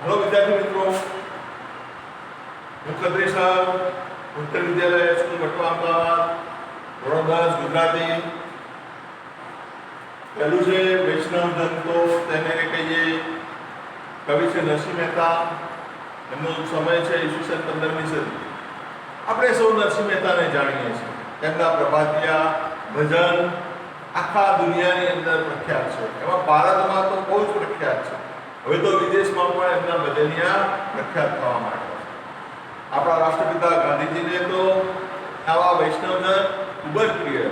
Hello विद्यार्थी मित्रों, હું ખત્રી સાહેબ ઉત્તર વિદ્યાલય સ્કૂલ ભટવા અમદાવાદ ધોરણ 10 ગુજરાતી. પહેલું છે વૈષ્ણવ જન, તો તેને કહીએ કવિ છે નરસિંહ મહેતા. એમનો સમય છે ઈસવીસન 15મી સદી. આપણે સૌ નરસિંહ મહેતાને જાણીએ છીએ. તેમના પ્રભાતિયા ભજન આખા દુનિયાની અંદર પ્રખ્યાત છે. એમાં ભારતમાં તો બહુ જ પ્રખ્યાત છે. હવે તો વિદેશમાં પણ એમના ભજનિયા પ્રખ્યાત થવા માંડ્યા છે. આપણા રાષ્ટ્રપિતા ગાંધીજીને તો આવા વૈષ્ણવજન ખૂબ જ પ્રિય.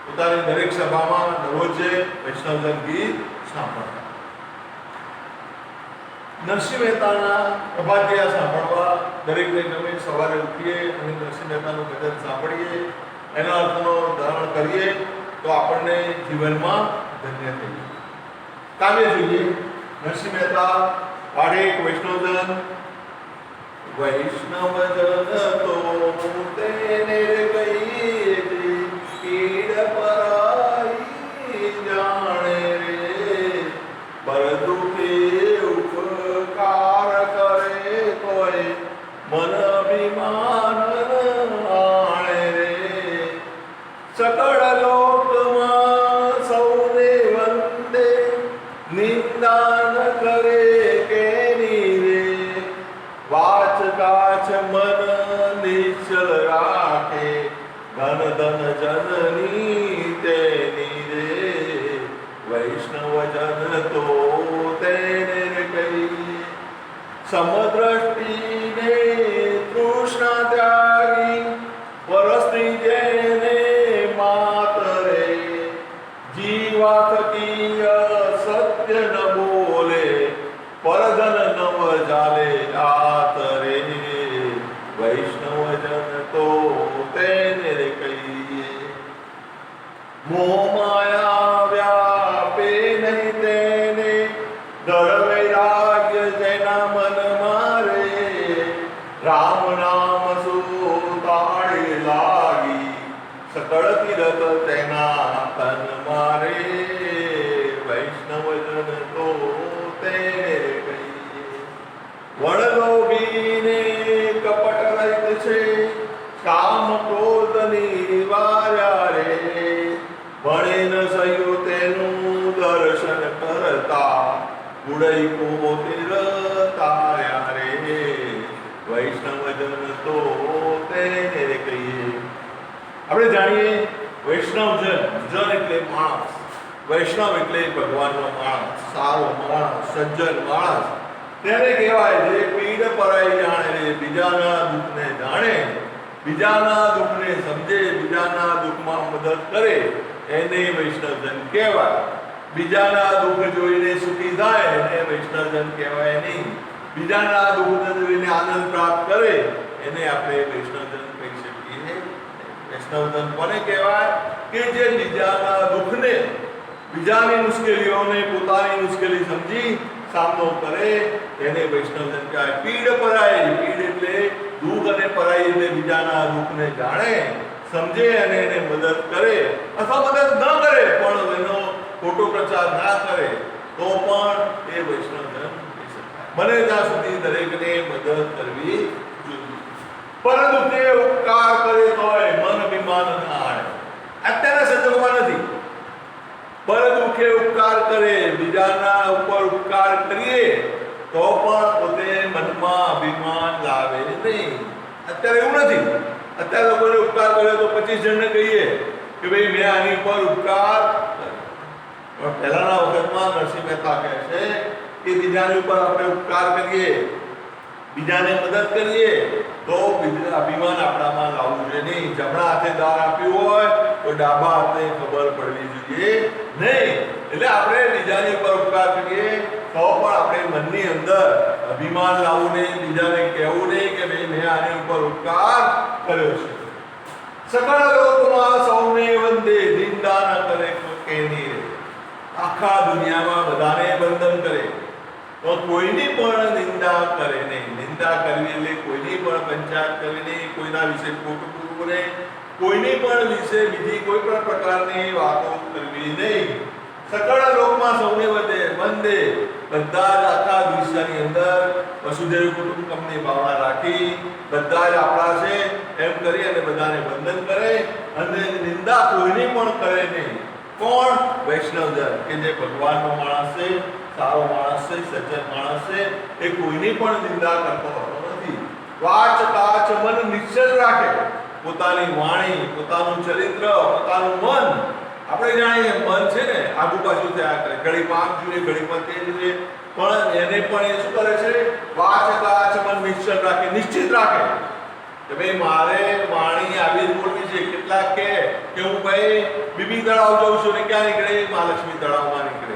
પોતાની દરેક સભામાં દરરોજે વૈષ્ણવજન ગીત સાંભળતા. નરસિંહ મહેતાના પ્રભાતિયા સાંભળવા દરેકને ગમે. સવારે ઉઠીએ અને નરસિંહ મહેતાનું ભજન સાંભળીએ, એના અર્થનો ધારણ કરીએ તો આપણને જીવનમાં ધન્ય થઈએ. કાવ્ય જોઈએ. નરસિંહ મહેતા પાઠે એક વૈષ્ણવજન. વૈષ્ણવજન તો તેને કહીએ પીડ પરાઈ જાણે રે, પર દુખે ઉપકાર કરે કોઈ મન અભિમાન આણે રે. સકળ લોકમાં સૌને વંદે, નિંદા ન કરે કેની રે. વાચ કાચ મન નિશ્ચલ રાખે, ધન ધન જનની તેની રે. વૈષ્ણવજન તો તેને કહીએ સમદ્રષ્ટિને તૃષ્ણા ત્યાગી, પરસ્ત્રી જેને માતરે. જીવા થકી સત્ય ન બોલે, પરધન નવ જાલે આતરે. વૈષ્ણવજન તો તેને કહીએ. મોહ માયા વ્યાપે નહીં તેને, દળ વૈરાગ્ય જેના મન મારે. રામ નામ સુતાળી લાગી, સકળ તીરથ તેના તન મારે. વૈષ્ણવજન તો તેને કહીએ. વણલોભીને કપટ રહિત છે, કામ ક્રોધ નિવાર્યા રે. ભણે ન સહ્યો તેનું દર્શન કરતા, ગુડઈ પોતે તાર્યા રે. વૈષ્ણવજન તો તેને કહીએ. આપણે જાણીએ વૈષ્ણવજન, જન એટલે માણસ, વૈષ્ણવ એટલે ભગવાનનો માણસ, સારો માણસ, સજ્જન માણસ. તેને કહેવાય જે પીડ પરાઈ જાણે રે. બીજાના દુઃખને જાણે, બીજાના દુઃખને સમજે, બીજાના દુઃખમાં મદદ કરે, એને વૈષ્ણવજન કહેવાય. બીજાના દુઃખ જોઈને સુખી થાય એને વૈષ્ણવજન કહેવાય નહીં. બીજાના દુઃખને જોઈને આનંદ પ્રાપ્ત કરે એને આપણે વૈષ્ણવજન કહી શકીએ. વૈષ્ણવજન કોને કહેવાય? કે જે બીજાના દુઃખને, બીજાની મુશ્કેલીઓને પોતાની મુશ્કેલી સમજી સામનો કરે એને વૈષ્ણવજન કહેવાય. પીડ પરાઈ, પીડ એટલે દુઃખ, અને પરાઈ એટલે બીજાના દુઃખને જાણે, સમજે અને એને મદદ કરે, અથવા મદદ ન કરે પણ એનો ખોટો પ્રચાર ના કરે તો પણ એ વૈષ્ણવજન કહી શકાય. બને ત્યાં સુધી દરેકને મદદ કરવી જોઈએ. પરંતુ તે ઉપકાર કરે તોય મન અભિમાન ના આણે. અત્યારના સંજોગોમાં નથી. પર દુઃખે ઉપકાર કરે, બીજાના ઉપર ઉપકાર કરીએ તો પણ પોતે મનમાં અભિમાન લાવે નહીં. અત્યારે એવું નથી. અત્યારે લોકોને ઉપકાર કર્યો તો 25 જણને કહીએ કે ભાઈ મેં આની પર ઉપકાર કર્યો. પણ પહેલાના વખતમાં નરસિંહ મહેતા કહે છે કે બીજાની ઉપર આપણે ઉપકાર કરીએ, બીજાને મદદ કરીએ તો અભિમાન આપણામાં લાવવું જોઈએ નહીં. જમણા હાથે દાન આપ્યું હોય તો ડાબા હાથે ખબર પડવી જોઈએ નહીં. એટલે આપણે બીજાની ઉપર ઉપકાર કરીએ તો પણ આપણે મનની અંદર અભિમાન લાવવું નહીં, બીજાને કહેવું નહીં કે ભાઈ મેં આની ઉપર ઉપકાર કર્યો છે. સકળ લોકમાં સૌને વંદે, નિંદા ન કરે કેની રે. આખા દુનિયામાં બધાને વંદન કરે તો કોઈની પણ નિંદા કરે નહીં. નિંદા કરવી એટલે કોઈની પણ પંચાયત કરવી નહીં, કોઈના વિશે ખોટું બોલવું નહીં, કોઈની પણ વિશે બીજી કોઈ પણ પ્રકારની વાતો કરવી નહીં. સકળ લોકમાં સૌને વંદે, બધા જ આખા વિશ્વની અંદર વસુદેવ કુટુંબકમની ભાવના રાખી બધા જ આપણા છે એમ કરી અને બધાને વંદન કરે અને નિંદા કોઈની પણ કરે નહીં. કોણ? વૈષ્ણવજન, કે જે ભગવાનનો માણસ છે, સારો માણસ છે, સજ્જન માણસ છે, એ કોઈની પણ નિંદા કરતો નથી. વાચ કાચ મન નિશ્ચલ રાખે, પોતાની વાણી, પોતાનું ચરિત્ર, પોતાનું મન. આપણે જાણીએ મન છે ને આગુ પાછું થયા કરે, ઘડીમાં આમ જોઈએ, ઘડીમાં તે જોઈએ, પણ એને પણ એ શું કરે છે? વાચ કાચ મન નિશ્ચલ રાખે, નિશ્ચિત રાખે કે ભાઈ મારે વાણી આવી બોલવી છે. કેટલાક કે હું ભાઈ બીબી તળાવ જાઉં છું ને ક્યાં નીકળે? મહાલક્ષ્મી તળાવમાં નીકળે.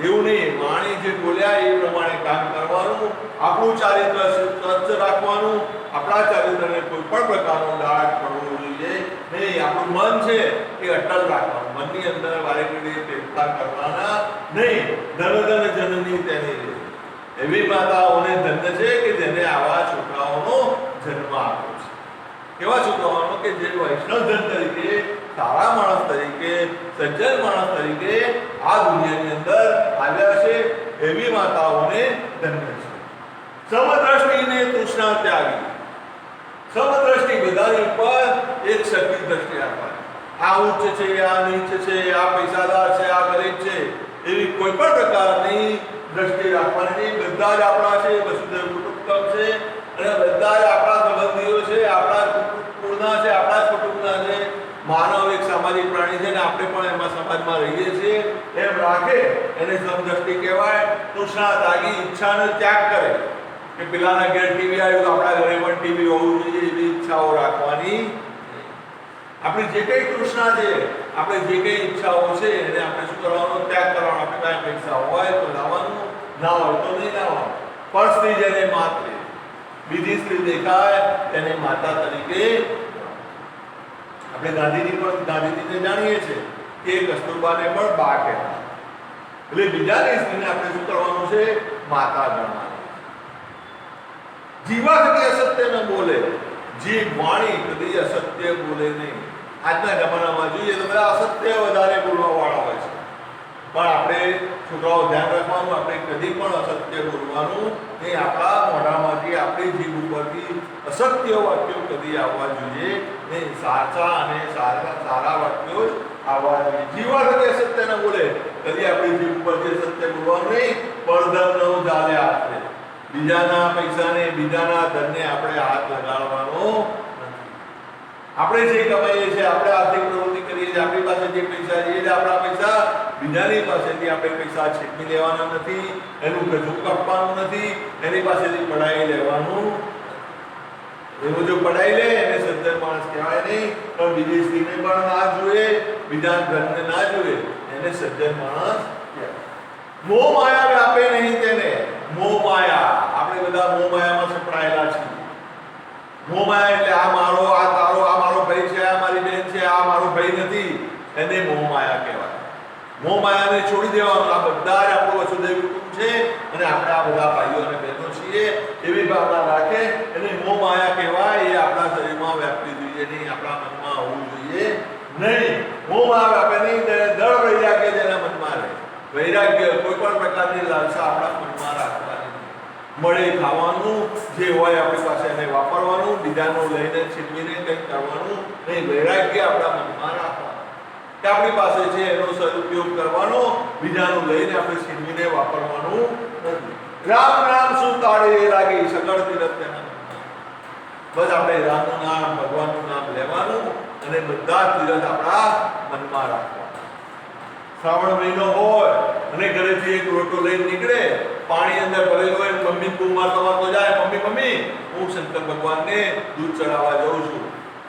એવું નહીં, વાણી જે બોલ્યા એ પ્રમાણે કામ કરવાનું, આપણું ચારિત્ર સ્વચ્છ રાખવાનું, આપણા ચારિત્રને કોઈ પણ પ્રકારનો દાગ પડવો જોઈએ નહીં. આપણું મન છે એ અટલ રાખવાનું, મનની અંદર વારે ઘડીએ ફેરફાર કરવાના નહીં. ધન ધન જનની તેની એવી માતાઓને ધન્ય છે કે જેને આવા છોકરાઓનો જન્મ આપ્યો છે. કેવા છોકરાઓનો? કે જે વૈષ્ણવજન તરીકે, સારા માણસ તરીકે, સજ્જન માણસ તરીકે આ દુનિયાની અંદર આવ્યા છે. એવી માતાઓને ધન્ય છે. સમદ્રષ્ટિને તૃષ્ણા ત્યાગી, સમદ્રષ્ટિ બધાની ઉપર એક સરખી દ્રષ્ટિ આપવાની. આ ઉચ્ચ છે, આ નીચ છે, આ પૈસાદાર છે, આ ગરીબ છે, એવી કોઈ પણ પ્રકારની દ્રષ્ટિ રાખવાની નહીં. બધા જ આપણા છે, વસુધૈવ કુટુંબકમ છે અને બધા જ આપણા સંબંધીઓ છે, આપણા કુળના છે, આપણા જ કુટુંબના છે. માનવ એક સામાજિક પ્રાણી છે ને આપણે પણ એમાં સમાજમાં રહીએ છીએ એમ રાખે એને સમદ્રષ્ટિ કહેવાય. તૃષ્ણા ત્યાગી, ઈચ્છાનો ત્યાગ કરે કે પેલાના ઘેર ટીવી આવ્યું તો આપણા ઘરે પણ ટીવી હોવું જોઈએ, એવી ઈચ્છાઓ રાખવાની. આપણી જે કઈ તૃષ્ણા છે, આપણે જે કઈ ઈચ્છાઓ છે એને આપણે શું કરવાનો? ત્યાગ કરવાનો. આપણે કાંઈ પૈસા હોય તો લાવવાનું, ના હોય તો નહીં લાવવાનું. પર સ્ત્રી જેને માતે, બીજી સ્ત્રી દેખાય તેને માતા તરીકે. આપણે ગાંધીજીને જાણીએ છીએ કે કસ્તુરબાને પણ બા કહેતા, એટલે બીજાની સ્ત્રીને આપણે શું કરવાનું છે? માતા ગણવાની. જીવા કદી અસત્ય ન બોલે, જીભ વાણી કદી અસત્ય બોલે નહીં. આજના જમાનામાં જોઈએ તો બધા અસત્ય વધારે બોલવા વાળા હોય છે, પણ આપણે છોકરાઓ ધ્યાન રાખવાનું, આપણે કદી પણ અસત્ય બોલવાનું નહીં. આપણા મોઢામાંથી, આપણી જીભ ઉપરથી અસત્ય વાક્યો કદી આવવા જોઈએ નહીં. સાચા અને સારા વાક્યો જ આવવા જોઈએ. જીવા કદી અસત્ય ન બોલે, કદી આપણી જીભ ઉપરથી અસત્ય બોલવાનું નહીં. પરધન ન ચાલે હાથે, બીજાના પૈસાને, બીજાના ધનને આપણે હાથ લગાડવાનો નથી. આપણે જે કમાઈએ છીએ, આપણે આર્થિક પ્રવૃત્તિ કરીએ છીએ, આપણી પાસે જે પૈસા છે એ જ આપણા પૈસા. બીજાની પાસેથી આપણે પૈસા છીનવી લેવાના નથી, એનું ગજું કાપવાનું નથી, એની પાસેથી પડાવી લેવાનું. એવું જો પડાવી લે એને સજ્જન માણસ કહેવાય નહીં. પણ બીજી સ્ત્રીને પણ ના જોઈએ, બીજા ધનને ના જોઈએ, એને સજ્જન માણસ કહેવાય. મોહ માયા વ્યાપે નહીં તેને. મોહ માયા, આપણે બધા મોહ માયામાં સંકળાયેલા છીએ. મોહ માયા એટલે આ મારો, આ તારો, આ મારો ભાઈ છે, આ મારી બેન છે, આ મારો ભાઈ નથી, એને મોહ માયા કહેવાય. મોહ માયાને છોડી દેવાનું. આ બધા જ આપણું વસુધૈવ કુટુંબ છે અને આપણે આ બધા ભાઈઓ અને બહેનો છીએ એવી ભાવના રાખે એને મોહ માયા કહેવાય. એ આપણા શરીરમાં વ્યાપવી જોઈએ નહીં, આપણા મનમાં હોવું જોઈએ નહીં. મોહ માયા વ્યાપે નહીં ત્યારે દળ વૈરાગ્ય જેના મનમાં રહે. વૈરાગ્ય, કોઈ પણ પ્રકારની લાલસા આપણા મનમાં રાખવાની. મળે ખાવાનું, જે હોય આપણી પાસે એને વાપરવાનું, બીજાનું લઈને છીનવીને કંઈક કરવાનું નહીં. વૈરાગ્ય આપણા મનમાં રાખવાનું કે આપણી પાસે છે એનો સદુપયોગ કરવાનો, બીજાનું લઈને આપણે છીનવીને વાપરવાનું નથી. રામ નામ શું તાળે લાગી, સકળ તીરથ તેના. બસ આપણે રામનું નામ, ભગવાનનું નામ લેવાનું અને બધા તીરથ આપણા મનમાં રાખવાના. શ્રાવણ મહિનો હોય અને ઘરેથી એક લોટો લઈને નીકળે, પાણી અંદર ભરેલું હોય, મમ્મી બૂમ મારતો જાય, મમ્મી મમ્મી હું શંકર ભગવાનને દૂધ ચડાવવા જાઉં છું.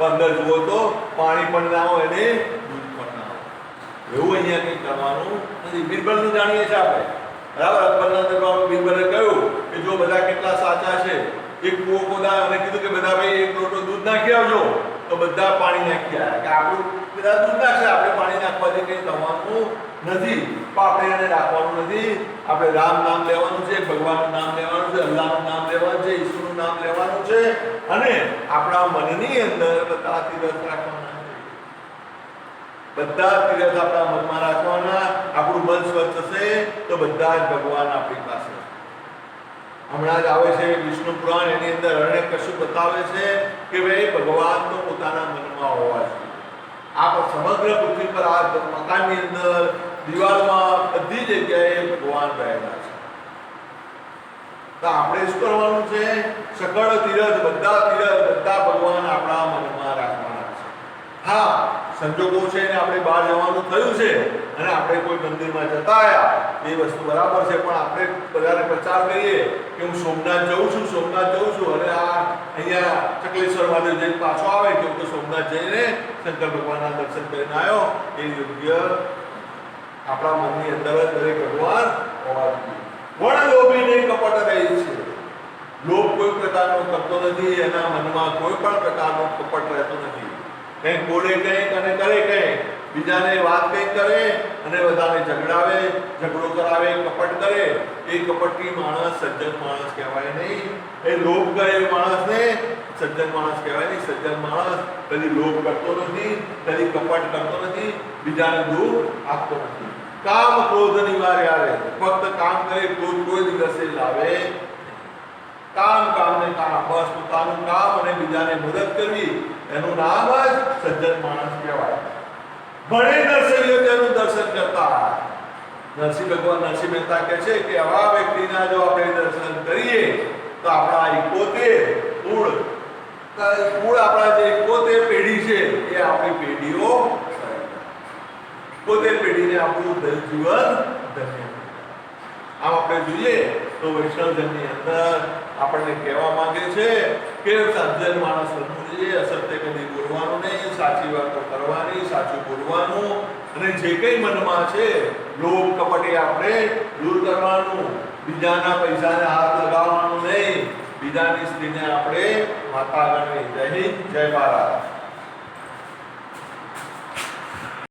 અંદર જુઓ તો પાણી પણ ના હોય અને દૂધ પણ ના હોય. એવું અહીંયા કંઈ કરવાનું નથી. બિરબલનું જાણીએ છીએ આપણે, બરાબર. અકબરના દરબારમાં બિરબલે કહ્યું કે જો બધા કેટલા સાચા છે, એક કૂવો ખોદાયો અને કીધું કે બધા ભાઈ એક લોટો દૂધ નાખી આવજો, તો બધા પાણી નાખી આવ્યા. કે આપણું બધા દૂધ નાખશે, આપણે પાણી નાખવાથી કંઈ થવાનું નથી. પણ આપણે એને રાખવાનું નથી. આપણે રામ નામ લેવાનું છે, ભગવાનનું નામ લેવાનું છે, અલ્લાહનું નામ લેવાનું છે, ઈશ્વરનું નામ લેવાનું છે અને આપણા મનની અંદર બધા તીરથ રાખવાના છે. બધા તીરથ આપણા મનમાં રાખવાના. આપણું મન સ્વચ્છ હશે તો બધા જ ભગવાન આપણી પાસે. હમણાં જ આવે છે વિષ્ણુ પુરાણ, એની અંદર અરણ્યકશ્યપ બતાવે છે કે ભાઈ ભગવાન તો પોતાના મનમાં હોવા જોઈએ. આ સમગ્ર પૃથ્વી પર આ મકાનની અંદર, દિવાલમાં, બધી જગ્યાએ ભગવાન રહેલા છે. તો આપણે શું કરવાનું છે? સકળ તીરથ, બધા ભગવાન આપણા મનમાં રાખવાના છે. હા, સંજોગો છે ને આપણે બહાર જવાનું થયું છે અને આપણે કોઈ મંદિરમાં જતા આવ્યા, એ વસ્તુ બરાબર છે, પણ આપણે બધાને પ્રચાર કરીએ કે હું સોમનાથ જઉં છું અને આ અહીંયા ચકલેશ્વર મહાદેવ જઈને પાછો આવે કે હું તો સોમનાથ જઈને શંકર ભગવાનના દર્શન કરીને આવ્યો, એ યોગ્ય આપણા મનની અંદર જ દરેક ભગવાન હોવા જોઈએ. વણ લોભી નહીં, કપટ રહી છે. લોભ કોઈ પ્રકારનો કરતો નથી, એના મનમાં કોઈ પણ પ્રકારનો કપટ રહેતો નથી. કંઈક બોલે કંઈક અને કરે કંઈક, બીજાને વાત કંઈક કરે અને બધાને ઝઘડો કરાવે, કપટ કરે, એ કપટી માણસ સજ્જન માણસ કહેવાય નહીં. એ લોભ કરે એ માણસને સજ્જન માણસ કહેવાય નહીં. સજ્જન માણસ કદી લોભ કરતો નથી, કદી કપટ કરતો નથી, બીજાને દુઃખ આપતો નથી. કામ ક્રોધ નિવાર્યા રહે, ફક્ત કામ કરે, ક્રોધ કોઈ દિવસે લાવે. કામ ને કામ, બસ પોતાનું કામ અને બીજાને મદદ કરવી, એનું નામ જ સજ્જન માણસ કહેવાય. ભણે નરસિંહ તેનું દર્શન કરતા. નરસિંહ મહેતા કહે છે કે આવા વ્યક્તિના જો આપણે દર્શન કરીએ તો આપણા 71 કુળ આપણા જે 71 પેઢી છે એ આપણી પેઢીઓ 71 પેઢીને આપણું જીવન ધન્ય. આમ આપણે જોઈએ તો વૈષ્ણવજનની અંદર આપણને કહેવા માંગે છે કે સજ્જન માણસ બનવું જોઈએ, અસત્ય કદી બોલવાનું નહીં, સાચી વાતો કરવાની, સાચું બોલવાનું, અને જે કંઈ મનમાં છે લોભ કપટ એ આપણે દૂર કરવાનું. બીજાના પૈસાને હાથ લગાવવાનું નહીં, બીજાની સ્ત્રીને આપણે માતા ગણવી. જય હિન્દ, જય ભારત.